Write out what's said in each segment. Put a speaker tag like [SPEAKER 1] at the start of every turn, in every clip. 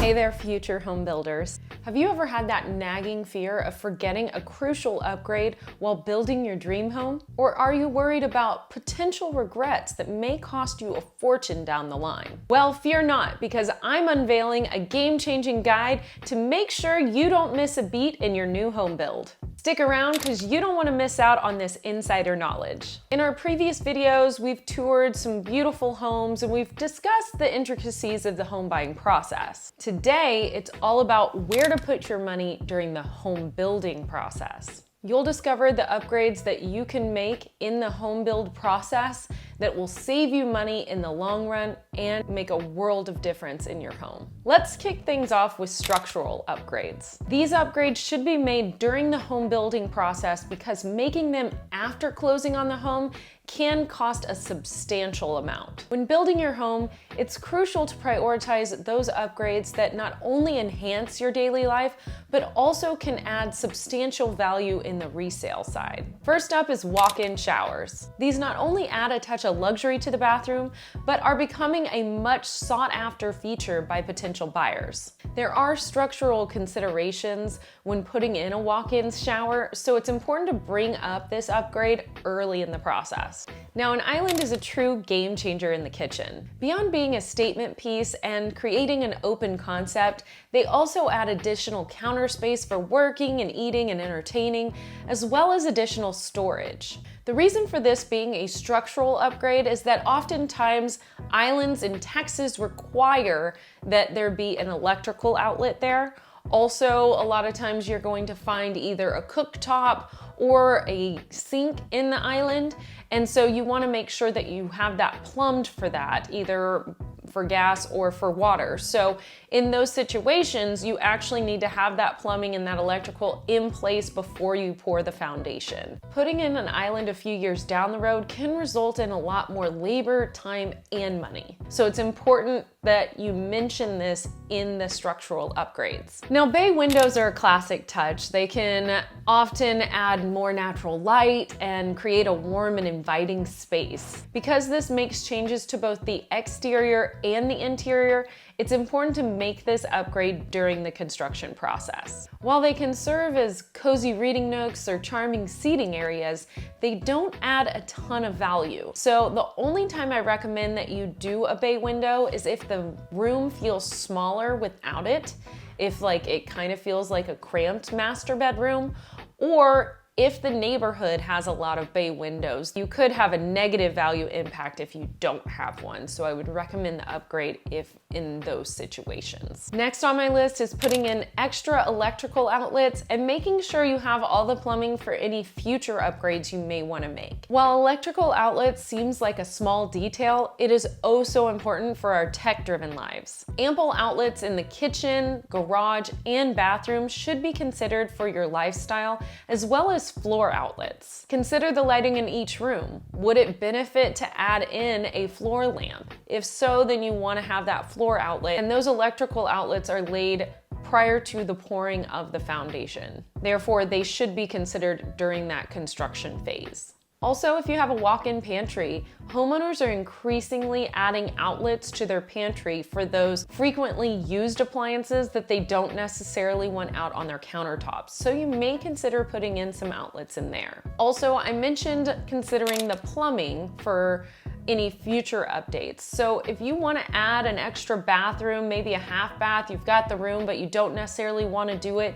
[SPEAKER 1] Hey there, future home builders. Have you ever had that nagging fear of forgetting a crucial upgrade while building your dream home? Or are you worried about potential regrets that may cost you a fortune down the line? Well, fear not, because I'm unveiling a game-changing guide to make sure you don't miss a beat in your new home build. Stick around because you don't want to miss out on this insider knowledge. In our previous videos, we've toured some beautiful homes and we've discussed the intricacies of the home buying process. Today, it's all about where to put your money during the home building process. You'll discover the upgrades that you can make in the home build process that will save you money in the long run and make a world of difference in your home. Let's kick things off with structural upgrades. These upgrades should be made during the home building process because making them after closing on the home can cost a substantial amount. When building your home, it's crucial to prioritize those upgrades that not only enhance your daily life, but also can add substantial value in the resale side. First up is walk-in showers. These not only add a touch of luxury to the bathroom, but are becoming a much sought-after feature by potential buyers. There are structural considerations when putting in a walk-in shower, so it's important to bring up this upgrade early in the process. Now, an island is a true game changer in the kitchen. Beyond being a statement piece and creating an open concept, they also add additional counter space for working and eating and entertaining, as well as additional storage. The reason for this being a structural upgrade is that oftentimes islands in Texas require that there be an electrical outlet there. Also, a lot of times you're going to find either a cooktop or a sink in the island, and so you want to make sure that you have that plumbed for that, either for gas or for water. So in those situations, you actually need to have that plumbing and that electrical in place before you pour the foundation. Putting in an island a few years down the road can result in a lot more labor, time, and money. So it's important that you mention this in the structural upgrades. Now, bay windows are a classic touch. They can often add more natural light and create a warm and inviting space. Because this makes changes to both the exterior and the interior, it's important to make this upgrade during the construction process. While they can serve as cozy reading nooks or charming seating areas, they don't add a ton of value. So the only time I recommend that you do a bay window is if the room feels smaller without it, if it kind of feels like a cramped master bedroom, or if the neighborhood has a lot of bay windows. You could have a negative value impact if you don't have one, so I would recommend the upgrade if in those situations. Next on my list is putting in extra electrical outlets and making sure you have all the plumbing for any future upgrades you may want to make. While electrical outlets seems like a small detail, it is oh so important for our tech-driven lives. Ample outlets in the kitchen, garage, and bathroom should be considered for your lifestyle, as well as floor outlets. Consider the lighting in each room. Would it benefit to add in a floor lamp? If so, then you want to have that floor outlet, and those electrical outlets are laid prior to the pouring of the foundation. Therefore, they should be considered during that construction phase. Also, if you have a walk-in pantry, homeowners are increasingly adding outlets to their pantry for those frequently used appliances that they don't necessarily want out on their countertops. So you may consider putting in some outlets in there. Also, I mentioned considering the plumbing for any future updates. So if you want to add an extra bathroom, maybe a half bath, you've got the room, but you don't necessarily want to do it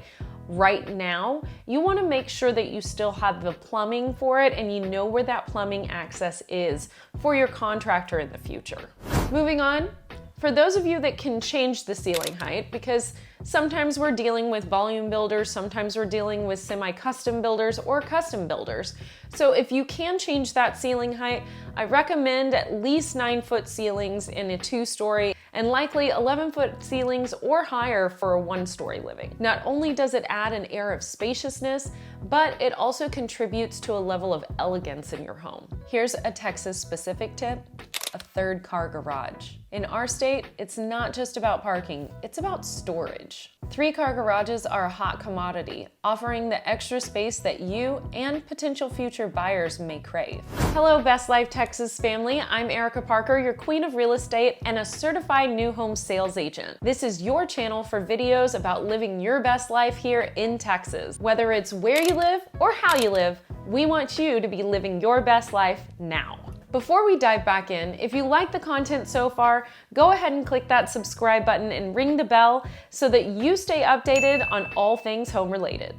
[SPEAKER 1] right now, you want to make sure that you still have the plumbing for it and you know where that plumbing access is for your contractor in the future. Moving on, for those of you that can change the ceiling height, because sometimes we're dealing with volume builders, sometimes we're dealing with semi-custom builders or custom builders. So if you can change that ceiling height, I recommend at least 9-foot ceilings in a 2-story and likely 11-foot ceilings or higher for a 1-story living. Not only does it add an air of spaciousness, but it also contributes to a level of elegance in your home. Here's a Texas-specific tip. a third car garage. In our state, it's not just about parking, it's about storage. 3-car garages are a hot commodity, offering the extra space that you and potential future buyers may crave. Hello, Best Life Texas family. I'm Erica Parker, your queen of real estate and a certified new home sales agent. This is your channel for videos about living your best life here in Texas. Whether it's where you live or how you live, we want you to be living your best life now. Before we dive back in, if you like the content so far, go ahead and click that subscribe button and ring the bell so that you stay updated on all things home related.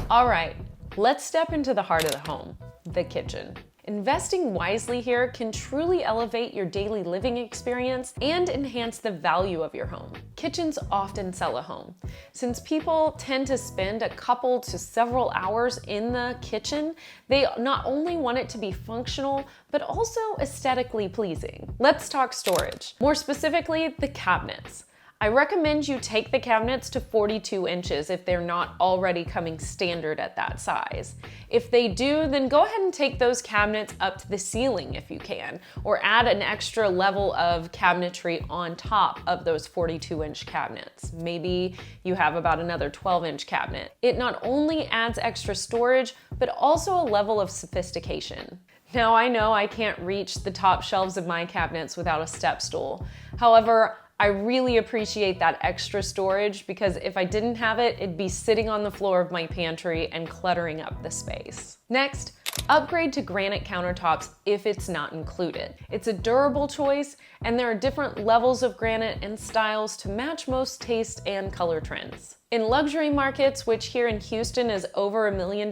[SPEAKER 1] All right, let's step into the heart of the home, the kitchen. Investing wisely here can truly elevate your daily living experience and enhance the value of your home. Kitchens often sell a home. Since people tend to spend a couple to several hours in the kitchen, they not only want it to be functional, but also aesthetically pleasing. Let's talk storage. More specifically, the cabinets. I recommend you take the cabinets to 42 inches if they're not already coming standard at that size. If they do, then go ahead and take those cabinets up to the ceiling if you can, or add an extra level of cabinetry on top of those 42-inch cabinets. Maybe you have about another 12-inch cabinet. It not only adds extra storage, but also a level of sophistication. Now, I know I can't reach the top shelves of my cabinets without a step stool. However, I really appreciate that extra storage because if I didn't have it, it'd be sitting on the floor of my pantry and cluttering up the space. Next, upgrade to granite countertops if it's not included. It's a durable choice, and there are different levels of granite and styles to match most taste and color trends. In luxury markets, which here in Houston is over $1 million,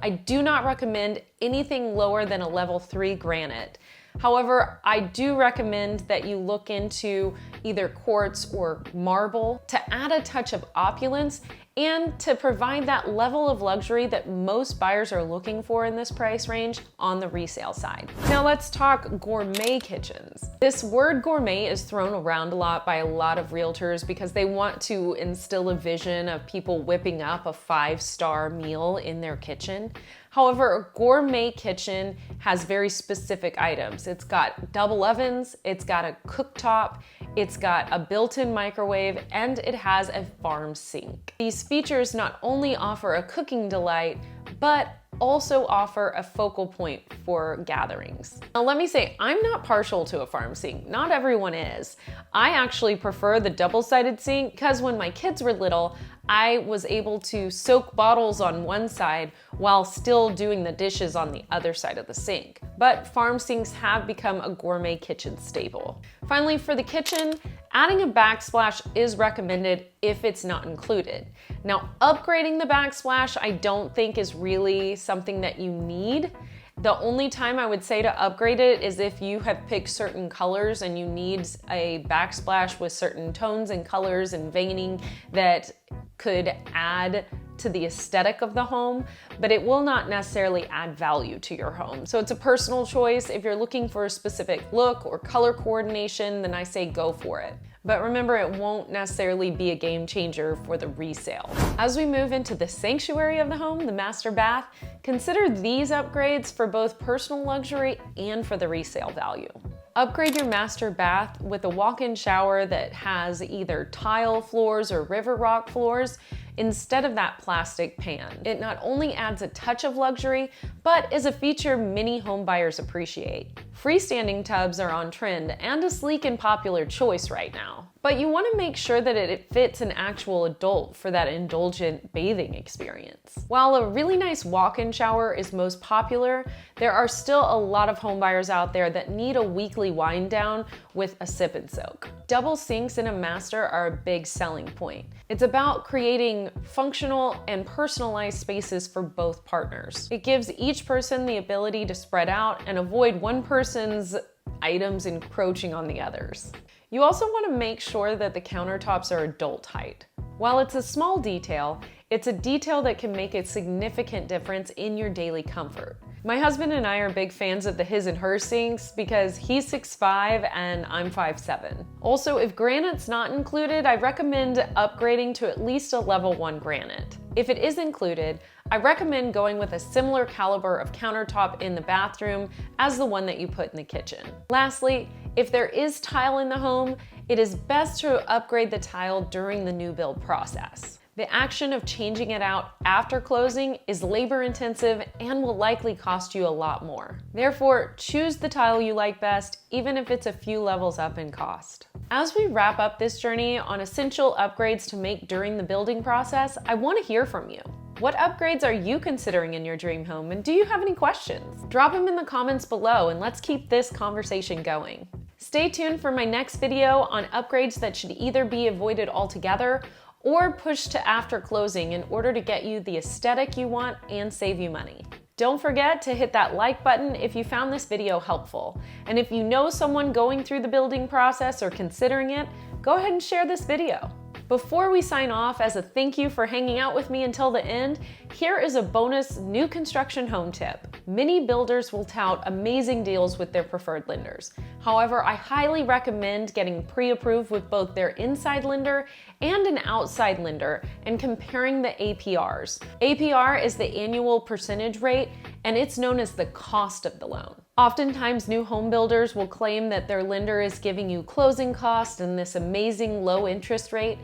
[SPEAKER 1] I do not recommend anything lower than a level 3 granite. However, I do recommend that you look into either quartz or marble to add a touch of opulence and to provide that level of luxury that most buyers are looking for in this price range on the resale side. Now let's talk gourmet kitchens. This word gourmet is thrown around a lot by a lot of realtors because they want to instill a vision of people whipping up a 5-star meal in their kitchen. However, a gourmet kitchen has very specific items. It's got double ovens, it's got a cooktop, it's got a built-in microwave, and it has a farm sink. These features not only offer a cooking delight, but also offer a focal point for gatherings. Now let me say, I'm not partial to a farm sink. Not everyone is. I actually prefer the double-sided sink because when my kids were little, I was able to soak bottles on one side while still doing the dishes on the other side of the sink. But farm sinks have become a gourmet kitchen staple. Finally, for the kitchen, adding a backsplash is recommended if it's not included. Now, upgrading the backsplash I don't think is really something that you need. The only time I would say to upgrade it is if you have picked certain colors and you need a backsplash with certain tones and colors and veining that could add to the aesthetic of the home, but it will not necessarily add value to your home. So it's a personal choice. If you're looking for a specific look or color coordination, then I say go for it. But remember, it won't necessarily be a game changer for the resale. As we move into the sanctuary of the home, the master bath, consider these upgrades for both personal luxury and for the resale value. Upgrade your master bath with a walk-in shower that has either tile floors or river rock floors instead of that plastic pan. It not only adds a touch of luxury, but is a feature many home buyers appreciate. Freestanding tubs are on trend and a sleek and popular choice right now. But you want to make sure that it fits an actual adult for that indulgent bathing experience. While a really nice walk-in shower is most popular, there are still a lot of home buyers out there that need a weekly wind down with a sip and soak. Double sinks in a master are a big selling point. It's about creating functional and personalized spaces for both partners. It gives each person the ability to spread out and avoid one person's items encroaching on the others. You also want to make sure that the countertops are adult height. While it's a small detail, it's a detail that can make a significant difference in your daily comfort. My husband and I are big fans of the his and her sinks because he's 6'5" and I'm 5'7". Also, if granite's not included, I recommend upgrading to at least a level 1 granite. If it is included, I recommend going with a similar caliber of countertop in the bathroom as the one that you put in the kitchen. Lastly, if there is tile in the home, it is best to upgrade the tile during the new build process. The action of changing it out after closing is labor intensive and will likely cost you a lot more. Therefore, choose the tile you like best, even if it's a few levels up in cost. As we wrap up this journey on essential upgrades to make during the building process, I want to hear from you. What upgrades are you considering in your dream home, and do you have any questions? Drop them in the comments below and let's keep this conversation going. Stay tuned for my next video on upgrades that should either be avoided altogether or pushed to after closing in order to get you the aesthetic you want and save you money. Don't forget to hit that like button if you found this video helpful. And if you know someone going through the building process or considering it, go ahead and share this video. Before we sign off, as a thank you for hanging out with me until the end, here is a bonus new construction home tip. Many builders will tout amazing deals with their preferred lenders. However, I highly recommend getting pre-approved with both their inside lender and an outside lender and comparing the APRs. APR is the annual percentage rate, and it's known as the cost of the loan. Oftentimes, new home builders will claim that their lender is giving you closing costs and this amazing low interest rate,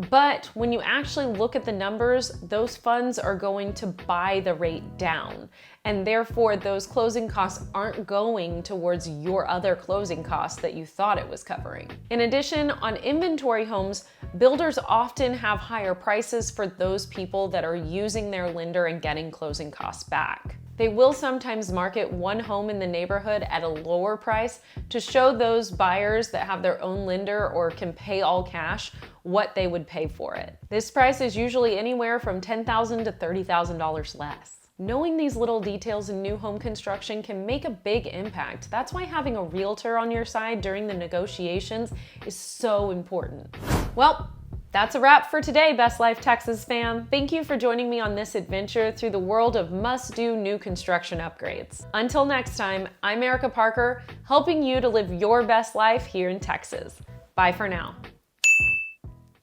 [SPEAKER 1] but when you actually look at the numbers, those funds are going to buy the rate down, and therefore those closing costs aren't going towards your other closing costs that you thought it was covering. In addition, on inventory homes, builders often have higher prices for those people that are using their lender and getting closing costs back. They will sometimes market one home in the neighborhood at a lower price to show those buyers that have their own lender or can pay all cash what they would pay for it. This price is usually anywhere from $10,000 to $30,000 less. Knowing these little details in new home construction can make a big impact. That's why having a realtor on your side during the negotiations is so important. Well, that's a wrap for today, Best Life Texas fam. Thank you for joining me on this adventure through the world of must-do new construction upgrades. Until next time, I'm Erica Parker, helping you to live your best life here in Texas. Bye for now.